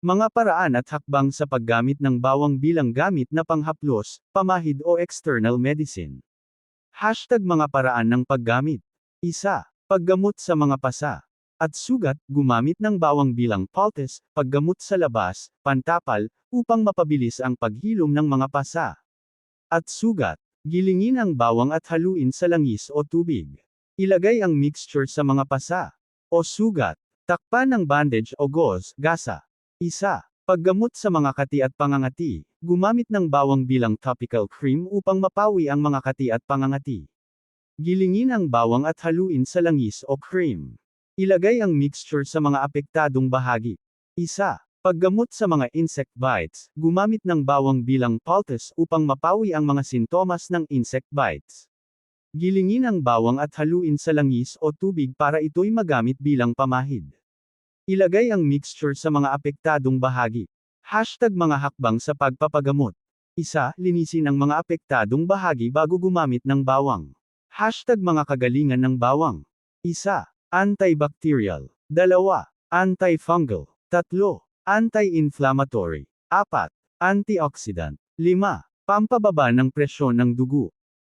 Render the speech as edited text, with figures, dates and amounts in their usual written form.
Mga paraan at hakbang sa paggamit ng bawang bilang gamit na panghaplos, pamahid o external medicine. Hashtag mga paraan ng paggamit. 1. Paggamot sa mga pasa at sugat, gumamit ng bawang bilang poultice, paggamot sa labas, pantapal, upang mapabilis ang paghilom ng mga pasa at sugat. Gilingin ang bawang at haluin sa langis o tubig. Ilagay ang mixture sa mga pasa o sugat. Takpan ng bandage o gauze, gasa. 1. Paggamot sa mga kati at pangangati, gumamit ng bawang bilang topical cream upang mapawi ang mga kati at pangangati. Gilingin ang bawang at haluin sa langis o cream. Ilagay ang mixture sa mga apektadong bahagi. 1. Paggamot sa mga insect bites, gumamit ng bawang bilang poultice upang mapawi ang mga sintomas ng insect bites. Gilingin ang bawang at haluin sa langis o tubig para ito'y magamit bilang pamahid. Ilagay ang mixture sa mga apektadong bahagi. Hashtag mga hakbang sa pagpapagamot. 1. Linisin ang mga apektadong bahagi bago gumamit ng bawang. Hashtag mga kagalingan ng bawang. 1. Antibacterial. 2. Antifungal. 3. Anti-inflammatory. 4. Antioxidant. 5. Pampababa ng presyon ng dugo.